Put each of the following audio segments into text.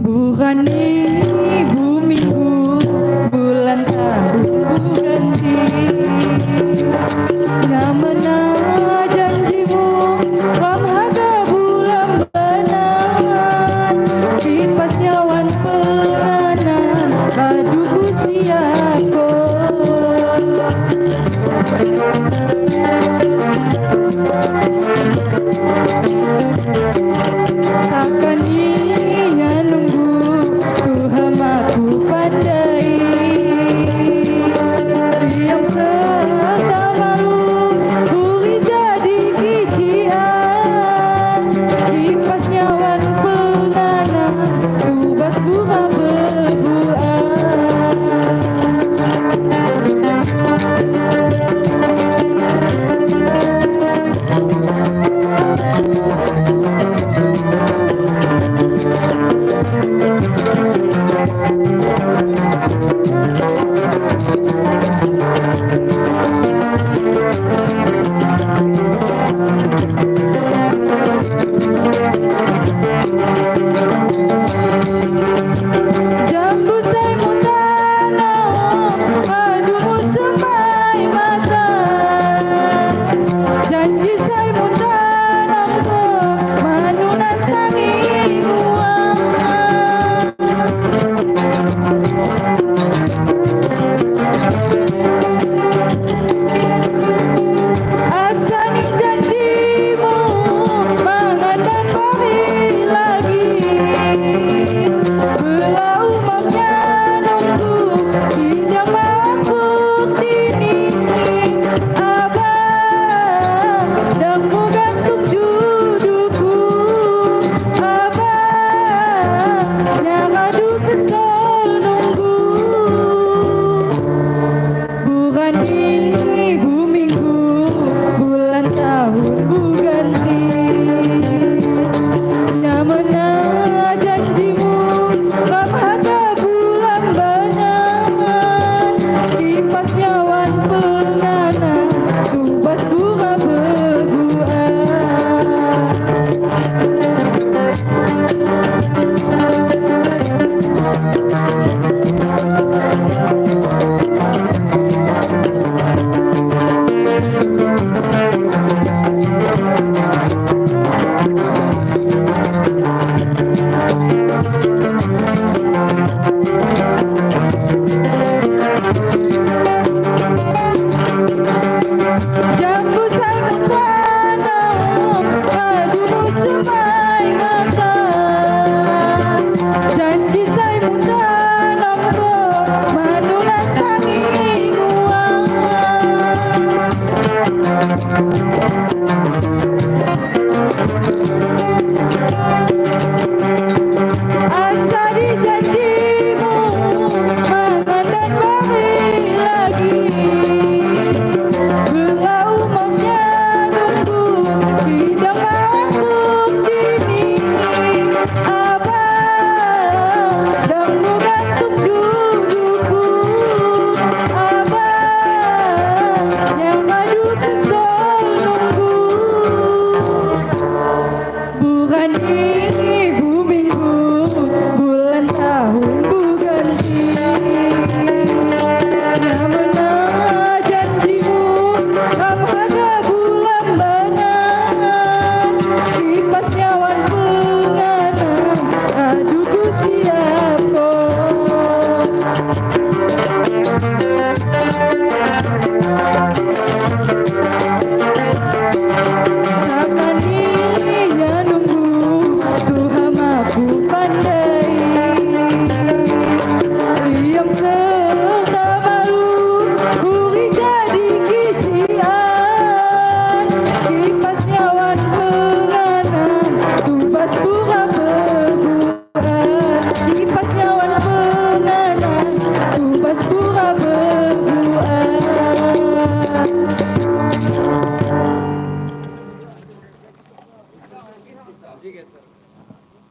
Bukan di bumiku bulan tahunku ganti, namena janjimu ramhaga bulan benan, kipas nyawan peranan baduku siakon. Takkan inya nunggu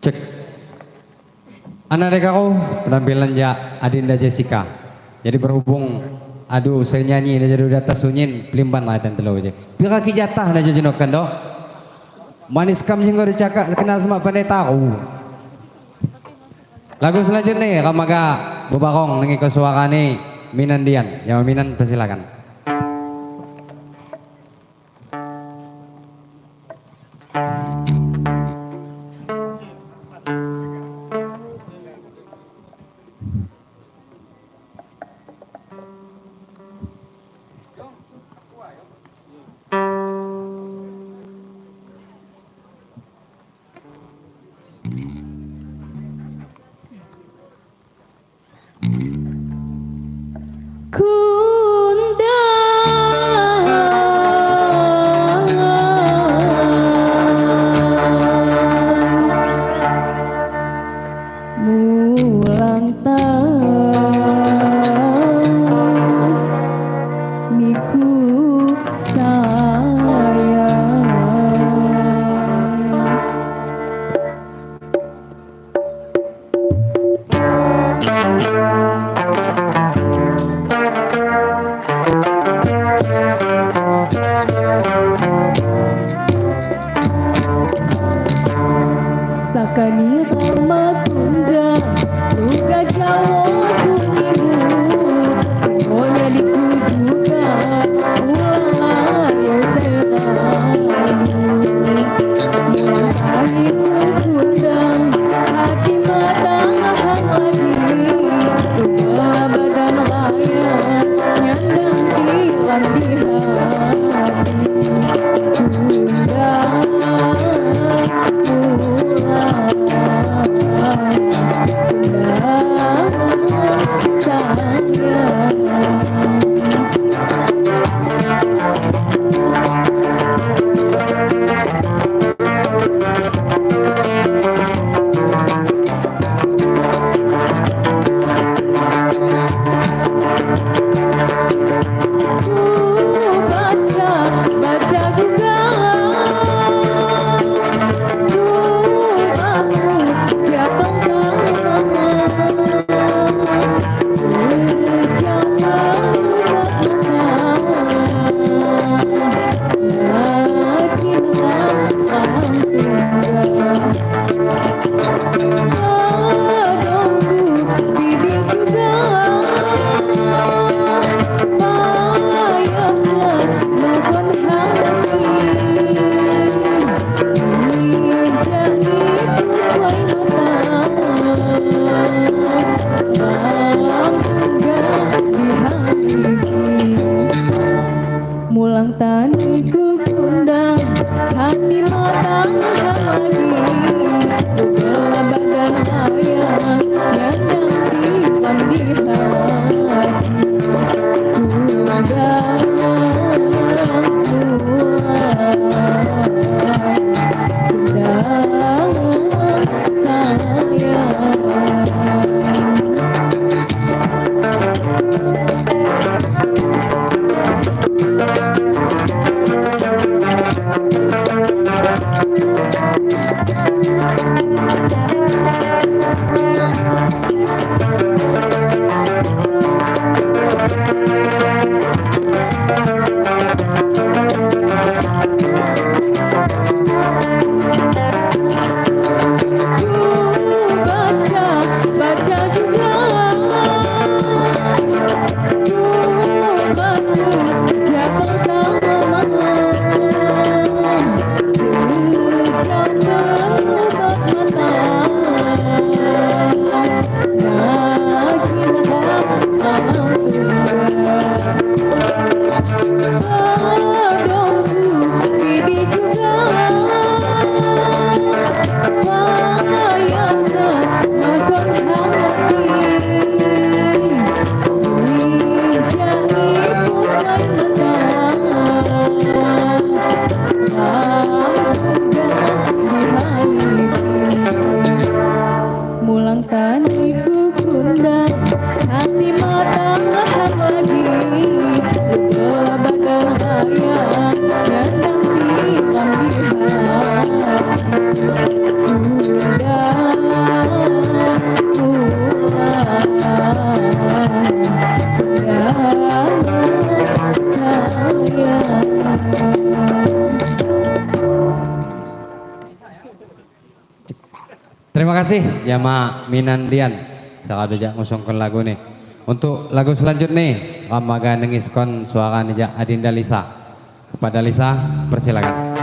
Cek. Anak dek aku penampilan ja Adinda Jessica. Jadi berhubung aduh saya nyanyi dan jadi data sunyin pelimban lah dan telo aja. Pira ki jatah na jenokan do. Manis kam jenggo dicakak kenal sama pandai tahu. Lagu selanjutnya Ramaga Bebarong nengi ke suara nih Minandian. Yang Minan persilakan. Sejak berubah mata Terima kasih Jama Minandian. Sekado jak ngusungkan lagu nih. Untuk lagu selanjutnya nih, Ramaga nengiskon suara nija Adinda Lisa. Kepada Lisa, persilakan.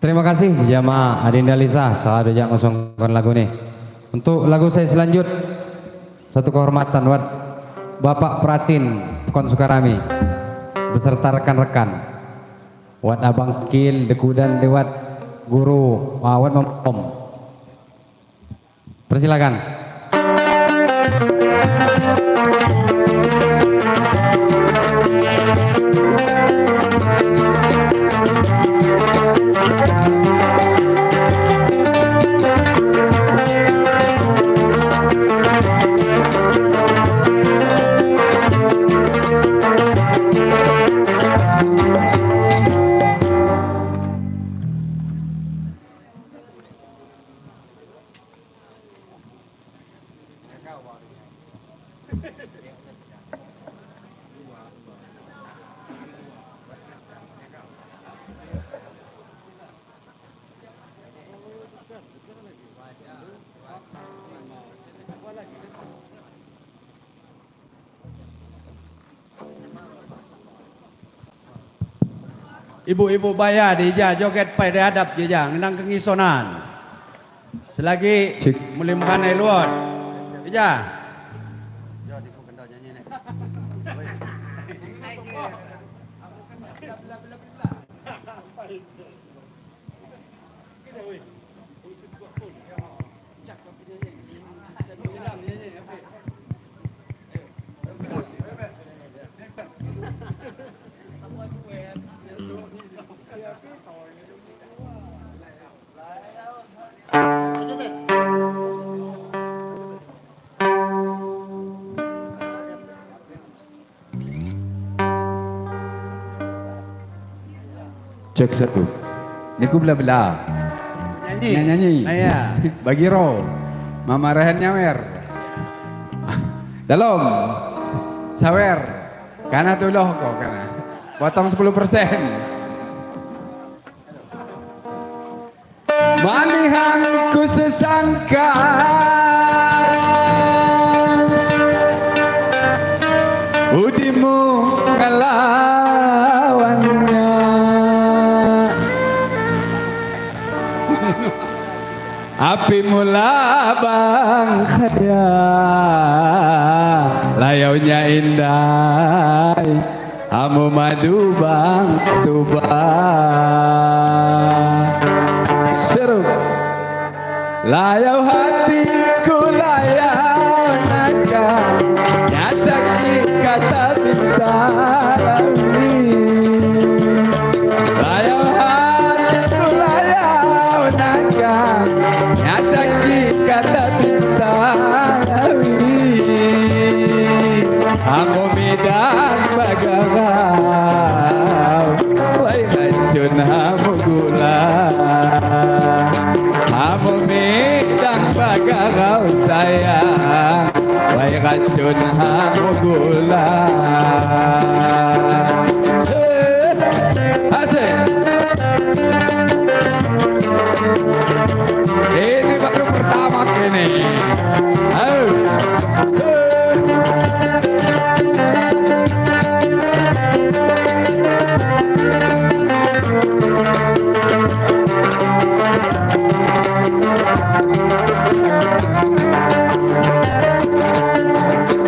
Terima kasih jamaah Adinda Lisa selalu jangan ngosongkan lagu nih. Untuk lagu saya selanjut satu kehormatan buat Bapak Pratin Pekon Sukarami beserta rekan-rekan. Wat Abang Kil Dekudan lewat guru Wat Om. Persilakan. Ibu-ibu bayar dija joget pai hadap jejang nang kengisonan. Selagi mulai makan air luar. Dija. Jo di ku kendor nyanyi nek. Cek satu. Niku bela-bela. Nyanyi. Naya. Bagi ro. Mama Rehan nyawer. Dalam. Sawer. Karena tuloh kok karena. Potong 10%. Manihangku sesangka. Udimu ngelawannya. Api mula bang khadya layaunya indah hamu madu bang tuba seru layau hatiku layau naga nyasaki kata bintarawi layau hatiku layau naga nyasaki kata bintarawi hamu midang bagagau wai racun hamu gula hamu midang bagagau sayang wai racun gula. Asik. Ini baru pertama kini. Ayo.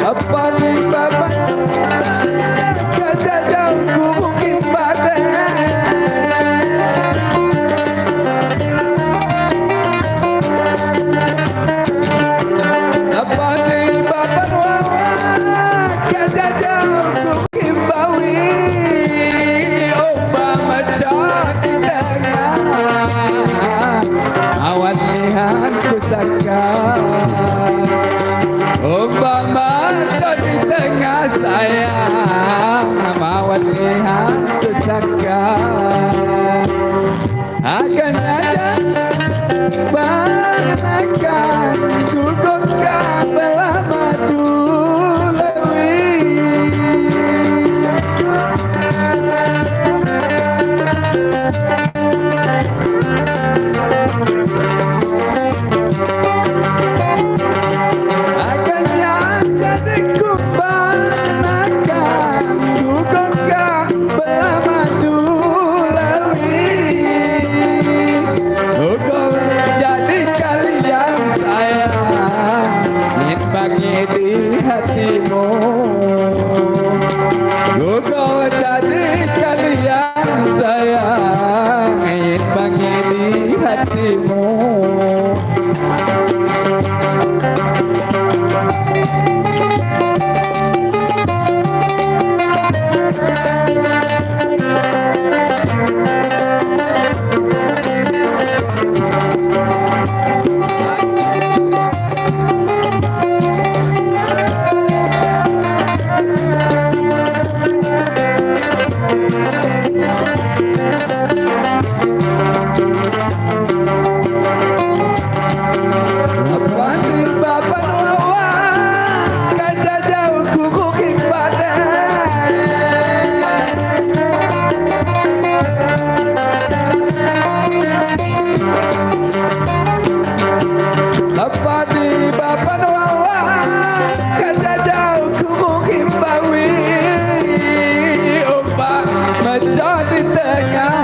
Apa nih bapak? Kaca jauh mungkin badai. Apa nih bapak wawan? Kaca jauh mungkin bawi. Ombak macam di tengah. Awan lihat pusaka. Ombak macam di tengah sayang. Awan lihat pusaka. Akan ada banakan dukungkan belah madu lewi. Akannya jadi kubanakan dukungkan belah madu lewi. Kau jadi kalian sayang, ingin bagi di hatimu. Kau jadi kalian sayang, ingin bagi di hatimu.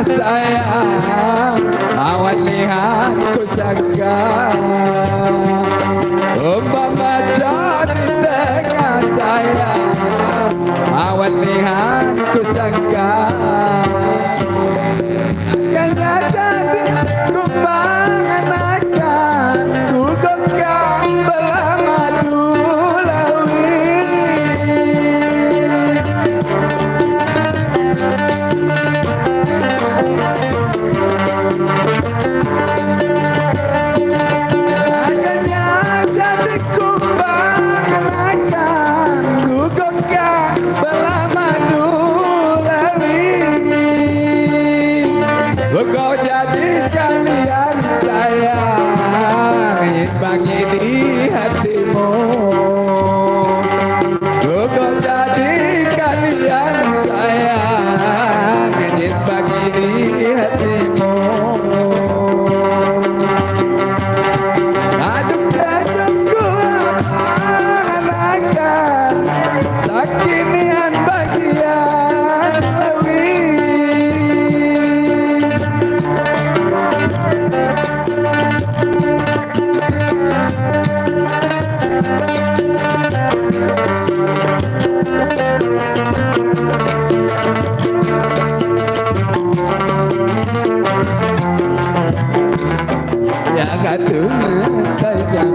Sayang, awan lihat pusaka. Ombak macam di tengah sayang, awan lihat pusaka. Akan jadi kumbangan akan kugengkan belah madu lawi. Kau jadi kalian sayang, ingin bagi di hatimu. Kau jadi kalian sayang, ingin bagi di hatimu. Aduk jajungku akan sakinian bagian lebih. Ya katuna sayang,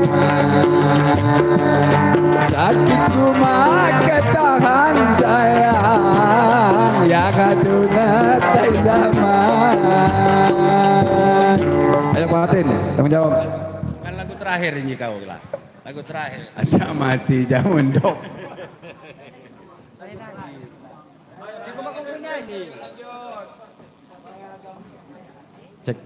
sakitku maka tahan sayang. Ya katuna sayang. Ayo Pak Atin, tanggung jawab. Kan lagu terakhir ini kau lah. Lagu terakhir. Aja mati jamun dok. Cek.